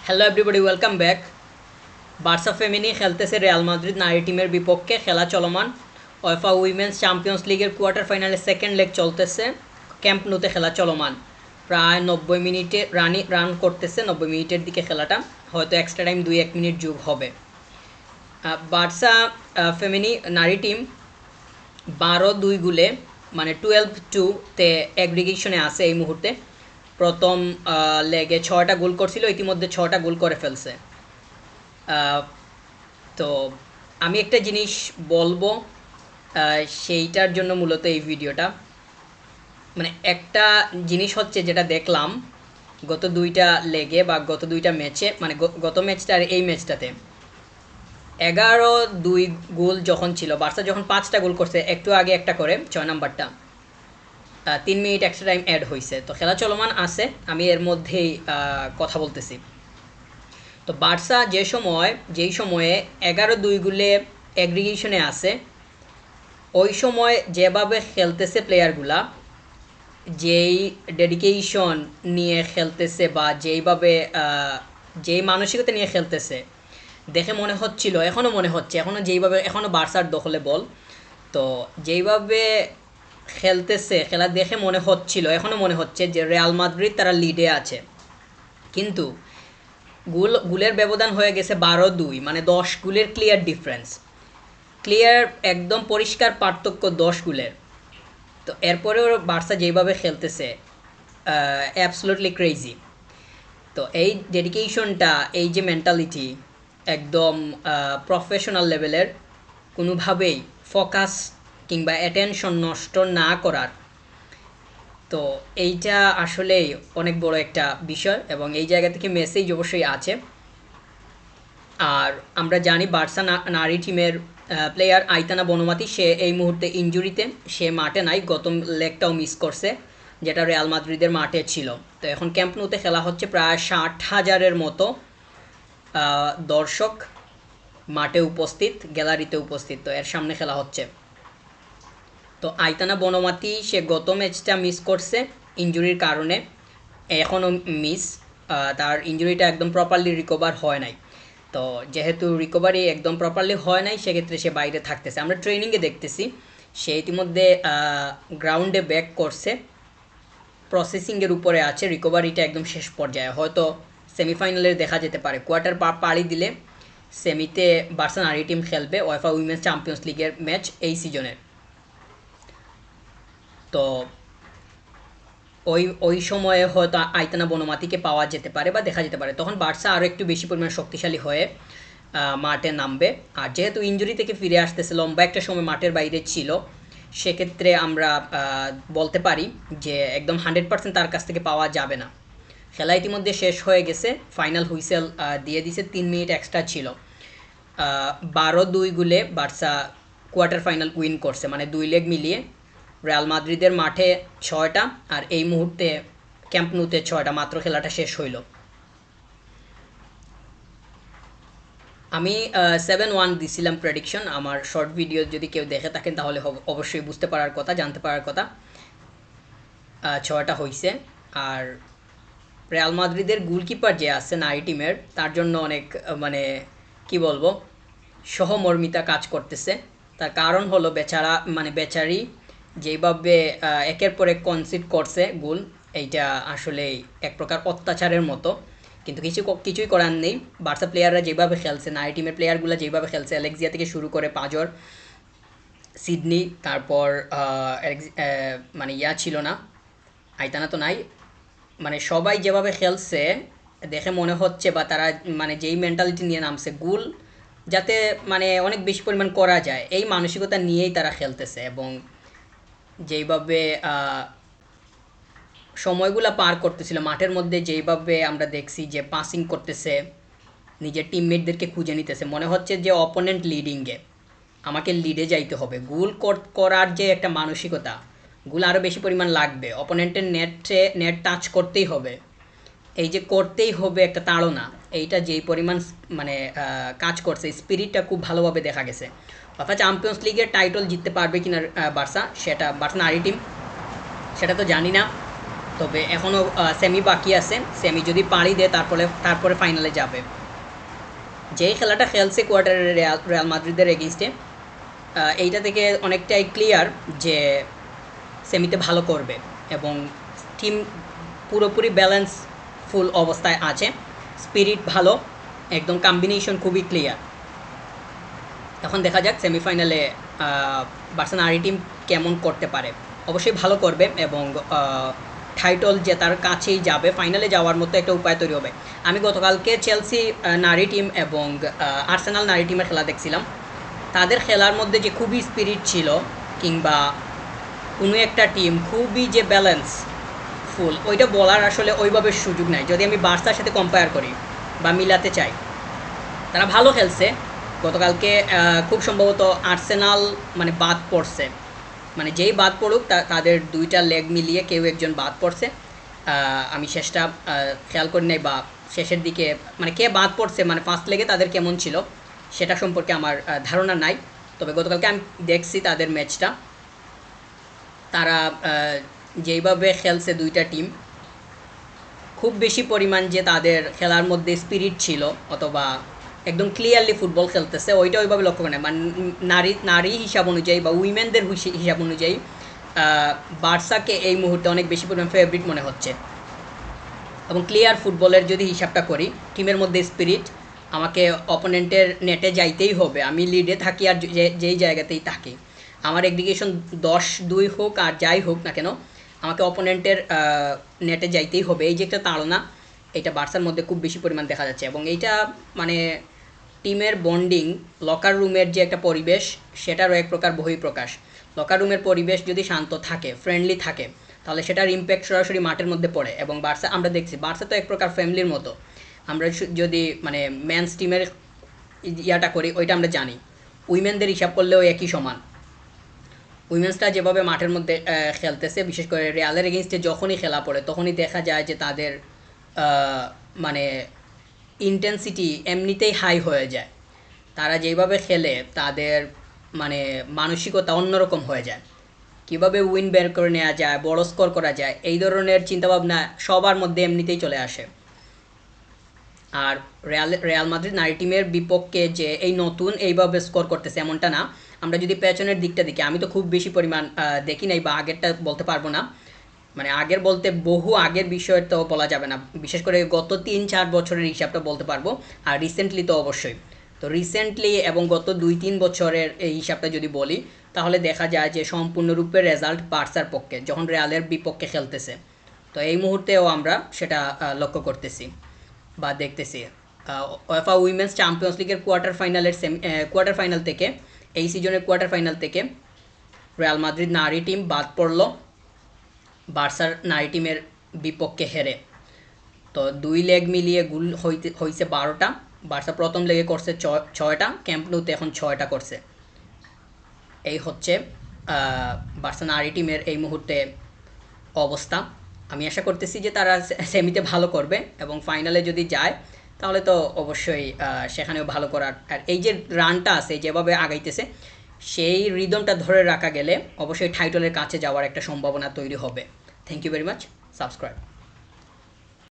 Hello everybody, welcome back. Barça Femení খেলতেছে Real Madrid নারী টিমের বিপক্ষে। খেলা চলমান। ওয়েফা উইমেন্স চ্যাম্পিয়ন্স লিগের কোয়ার্টার ফাইনালের সেকেন্ড লেগ চলতেছে। ক্যাম্প নুতে খেলা চলমান। প্রায় 90 মিনিটে রান করতেছে। 90 মিনিটের দিকে খেলাটা, হয়তো এক্সট্রা টাইম 2-1 মিনিট যোগ হবে। বার্সা ফেমিনি নারী টিম 12-2 গোলে, মানে 12-2-তে এগ্রিগেশনে আছে এই মুহূর্তে। প্রথম লেগে 6টা গোল করছিল, ইতিমধ্যে 6টা গোল করে ফেলছে। তো আমি একটা জিনিস বলবো, সেইটার জন্য মূলত এই ভিডিওটা। মানে একটা জিনিস হচ্ছে যেটা দেখলাম গত দুইটা লেগে বা গত দুইটা ম্যাচে, মানে গত ম্যাচটা আর এই ম্যাচটাতে 11-2 গোল যখন ছিল, বার্সা যখন 5টা গোল করছে, একটু আগে একটা করে 6 নাম্বারটা 3 মিনিট এক্সট্রা টাইম অ্যাড হয়েছে। তো খেলা চলমান আছে, আমি এর মধ্যেই কথা বলতেছি। তো বার্সা যেই সময়ে 11-2 গোলে অ্যাগ্রিগেশনে আছে, ওই সময় যেভাবে খেলতেছে প্লেয়ারগুলা, যেই ডেডিকেশন নিয়ে খেলতেছে বা যেই মানসিকতা নিয়ে খেলতেছে, দেখে মনে হচ্ছিল, এখনও মনে হচ্ছে, এখনও বার্সার দখলে বল। তো যেইভাবে খেলতেছে, খেলা দেখে মনে হচ্ছিল, এখনও মনে হচ্ছে যে রিয়াল মাদ্রিদ তারা লিডে আছে। কিন্তু গোলের ব্যবধান হয়ে গেছে 12-2, মানে 10 গোলের ক্লিয়ার ডিফারেন্স, ক্লিয়ার একদম পরিষ্কার পার্থক্য 10 গোলের। তো এরপরেও বার্সা যেইভাবে খেলতেছে, অ্যাবসলুটলি ক্রেজি। তো এই ডেডিকেশনটা, এই যে মেন্টালিটি, একদম প্রফেশনাল লেভেলের, কোনোভাবেই ফোকাস কিংবা অ্যাটেনশন নষ্ট না করার। তো এইটা আসলেই অনেক বড় একটা বিষয়, এবং এই জায়গা থেকে মেসেজ অবশ্যই আছে। আর আমরা জানি বার্সা নারী টিমের প্লেয়ার আইতানা বনমাতি, সে এই মুহূর্তে ইনজুরিতে, সে মাঠে নাই, গত লেগটাও মিস করছে, যেটা রিয়াল মাদ্রিদের মাঠে ছিল। তো এখন ক্যাম্প নুতে খেলা হচ্ছে, প্রায় 60,000-এর মতো দর্শক মাঠে উপস্থিত, গ্যালারিতে উপস্থিত। তো এর সামনে খেলা হচ্ছে। তো আইতানা বনমাতি, সে গত ম্যাচটা মিস করছে ইনজুরির কারণে, এখনও মিস। তার ইনজুরিটা একদম প্রপারলি রিকভার হয় নাই। তো যেহেতু রিকভারি একদম প্রপারলি হয় নাই, সেক্ষেত্রে সে বাইরে থাকতেছে। আমরা ট্রেনিংয়ে দেখতেছি সে ইতিমধ্যে গ্রাউন্ডে ব্যাক করছে, প্রসেসিংয়ের উপরে আছে, রিকভারিটা একদম শেষ পর্যায়ে। হয়তো সেমিফাইনালে দেখা যেতে পারে, কোয়ার্টার পাড়ি দিলে সেমিতে বার্সা নারী টিম খেলবে ওয়েফা উইমেন্স চ্যাম্পিয়ন্স লিগের ম্যাচ এই সিজনের। তো ওই সময়ে হয়তো আইতানা বনমাতিকে পাওয়া যেতে পারে বা দেখা যেতে পারে, তখন বার্সা আরও একটু বেশি পরিমাণে শক্তিশালী হয়ে মাঠে নামবে। আর যেহেতু ইনজুরি থেকে ফিরে আসতেছে, লম্বা একটা সময় মাঠের বাইরে ছিল, সেক্ষেত্রে আমরা বলতে পারি যে একদম 100% তার কাছ থেকে পাওয়া যাবে না। খেলা ইতিমধ্যে শেষ হয়ে গেছে, ফাইনাল হুইসেল দিয়ে দিছে, 3 মিনিট এক্সট্রা ছিল। 12-2 গোলে বার্সা কোয়ার্টার ফাইনাল উইন করছে, মানে 2 লেগ মিলিয়ে রিয়াল মাদ্রিদের মাঠে 6টা, আর এই মুহূর্তে ক্যাম্প নুতে 6টা, মাত্র খেলাটা শেষ হইল। আমি 7-1 দিছিলাম প্রেডিকশন। আমার শর্ট ভিডিও যদি কেউ দেখে থাকেন তাহলে অবশ্যই বুঝতে পারার কথা, জানতে পারার কথা। 6টা হয়েছে। আর রিয়াল মাদ্রিদের গোলকিপার যে আছে নারী টিমের, তার জন্য অনেক মানে কি বলবো, সহমর্মিতা কাজ করতেছে। তার কারণ হলো বেচারি যেইভাবে একের পর এক কনসিড করছে গোল, এইটা আসলে এক প্রকার অত্যাচারের মতো। কিন্তু কিছুই করার নেই। বার্সা প্লেয়াররা যেভাবে খেলছে, নারী টিমের প্লেয়ারগুলো যেভাবে খেলছে, অ্যালেক্সিয়া থেকে শুরু করে পাজর, সিডনি, তারপর মানে ছিল না, আইতানা তো নাই, মানে সবাই যেভাবে খেলছে, দেখে মনে হচ্ছে বা তারা মানে যেই মেন্টালিটি নিয়ে নামছে, গোল যাতে মানে অনেক বেশি পরিমাণ করা যায়, এই মানসিকতা নিয়েই তারা খেলতেছে। এবং যেইভাবে সময়গুলো পার করতেছিল মাঠের মধ্যে, যেইভাবে আমরা দেখছি যে পাসিং করতেছে, নিজের টিমমেটদেরকে খুঁজে নিতেছে, মনে হচ্ছে যে অপোনেন্ট লিডিংয়ে, আমাকে লিডে যাইতে হবে। করার যে একটা মানসিকতা, গোল আরও বেশি পরিমাণ লাগবে, অপোনেন্টের নেট টাচ করতেই হবে, এই যে করতেই হবে একটা তাড়না, এইটা যেই পরিমাণ মানে কাজ করছে, স্পিরিটটা খুব ভালোভাবে দেখা গেছে। অর্থাৎ চ্যাম্পিয়ন্স লিগের টাইটল জিততে পারবে কিনা বার্সা নারী টিম, সেটা তো জানি না। তবে এখনও সেমি বাকি আছে, সেমি যদি পাড়ি দেয় তারপরে ফাইনালে যাবে। যেই খেলাটা খেলছে কোয়ার্টারে রিয়াল মাদ্রিদের এগেইনস্টে, এইটা থেকে অনেকটাই ক্লিয়ার যে সেমিতে ভালো করবে এবং টিম পুরোপুরি ব্যালেন্স ফুল অবস্থায় আছে, স্পিরিট ভালো, একদম কম্বিনেশন খুবই ক্লিয়ার। এখন দেখা যাক সেমিফাইনালে বার্সেলোনা টিম কেমন করতে পারে। অবশ্যই ভালো করবে এবং টাইটল জেতার কাছেই যাবে, ফাইনালে যাওয়ার মতো একটা উপায় তৈরি হবে। আমি গতকালকে চেলসি নারী টিম এবং আর্সেনাল নারী টিমের খেলা দেখছিলাম। তাদের খেলার মধ্যে যে খুবই স্পিরিট ছিল, কিংবা কোনো একটা টিম খুবই যে ব্যালেন্স ফুল, ওইটা বলার আসলে ওইভাবে সুযোগ নাই যদি আমি বার্সার সাথে কম্পেয়ার করি বা মিলাতে চাই। তারা ভালো খেলছে গতকালকে, খুব সম্ভবত আর্সেনাল মানে বাদ পড়ছে, মানে যেই বাদ পড়ুক তাদের দুইটা লেগ মিলিয়ে কেউ একজন বাদ পড়ছে। আমি শেষটা খেয়াল করি নাই, বা শেষের দিকে মানে কে বাদ পড়ছে, মানে ফার্স্ট লেগে তাদের কেমন ছিল সেটা সম্পর্কে আমার ধারণা নাই। তবে গতকালকে আমি দেখছি তাদের ম্যাচটা, তারা যেইভাবে খেলছে দুইটা টিম, খুব বেশি পরিমাণ যে তাদের খেলার মধ্যে স্পিরিট ছিল অথবা একদম ক্লিয়ারলি ফুটবল খেলতেছে, ওইটা ওইভাবে লক্ষ্য করে না। মানে নারী হিসাব অনুযায়ী বা উইমেনদের হিসাব অনুযায়ী বার্সাকে এই মুহূর্তে অনেক বেশি পরিমাণ ফেভারিট মনে হচ্ছে। এবং ক্লিয়ার ফুটবলের যদি হিসাবটা করি, টিমের মধ্যে স্পিরিট, আমাকে অপোনেন্টের নেটে যাইতেই হবে, আমি লিডে থাকি আর যেই জায়গাতেই থাকি, আমার এগ্রিগেশন 10-2 হোক আর যাই হোক না কেন, আমাকে অপোনেন্টের নেটে যাইতেই হবে। এই যে একটা তাড়না, এটা বার্সার মধ্যে খুব বেশি পরিমাণ দেখা যাচ্ছে। এবং এইটা মানে টিমের বন্ডিং, লকার রুমের যে একটা পরিবেশ, সেটারও এক প্রকার বহিঃপ্রকাশ। লকার রুমের পরিবেশ যদি শান্ত থাকে, ফ্রেন্ডলি থাকে, তাহলে সেটার ইম্প্যাক্ট সরাসরি মাঠের মধ্যে পড়ে। এবং বার্সা আমরা দেখছি, বার্সা তো এক প্রকার ফ্যামিলির মতো। আমরা যদি মানে ম্যানস টিমের ইয়াটা করি, ওইটা আমরা জানি, উইমেনদের হিসাব করলেও একই সমান। উইমেন্সটা যেভাবে মাঠের মধ্যে খেলতেছে, বিশেষ করে রিয়ালের এগেনস্টে যখনই খেলা পড়ে তখনই দেখা যায় যে তাদের মানে ইন্টেন্সিটি এমনিতেই হাই হয়ে যায়। তারা যেইভাবে খেলে তাদের মানে মানসিকতা অন্যরকম হয়ে যায়। কীভাবে উইন বের করে নেওয়া যায়, বড় স্কোর করা যায়, এই ধরনের চিন্তাভাবনা সবার মধ্যে এমনিতেই চলে আসে। আর রিয়াল মাদ্রিদ নারী টিমের বিপক্ষে যে এই নতুন এইভাবে স্কোর করতেছে এমনটা না। আমরা যদি পেছনের দিকটা দেখি, আমি তো খুব বেশি পরিমাণ দেখি নাই বা আগেরটা বলতে পারবো না, মানে আগের বলতে বহু আগের বিষয় তো বলা যাবে না, বিশেষ করে গত 3-4 বছরের হিসাবটা বলতে পারবো, আর রিসেন্টলি তো অবশ্যই। তো রিসেন্টলি এবং গত 2-3 বছরের এই হিসাবটা যদি বলি, তাহলে দেখা যায় যে সম্পূর্ণরূপে রেজাল্ট বার্সার পক্ষে যখন রিয়ালের বিপক্ষে খেলতেছে। তো এই মুহূর্তেও আমরা সেটা লক্ষ্য করতেছি বা দেখতেছি। ওয়েফা উইমেন্স চ্যাম্পিয়ন্স লিগের কোয়ার্টার ফাইনাল থেকে, এই সিজনের কোয়ার্টার ফাইনাল থেকে রিয়াল মাদ্রিদ নারী টিম বাদ পড়লো বার্সার নারী টিমের বিপক্ষে হেরে। তো 2 লেগ মিলিয়ে গোল হয়েছে 12টা। বার্সা প্রথম লেগে করছে 6টা, ক্যাম্প নুতে এখন 6টা করছে। এই হচ্ছে বার্সা নারী টিমের এই মুহূর্তে অবস্থা। আমি আশা করতেছি যে তারা সেমিতে ভালো করবে এবং ফাইনালে যদি যায় তাহলে তো অবশ্যই সেখানেও ভালো করার, আর এই যে রানটা আছে যেভাবে আগাইতেছে, সেই রিদমটা ধরে রাখা গেলে অবশ্যই টাইটলের কাছে যাওয়ার একটা সম্ভাবনা তৈরি হবে। Thank you very much, subscribe.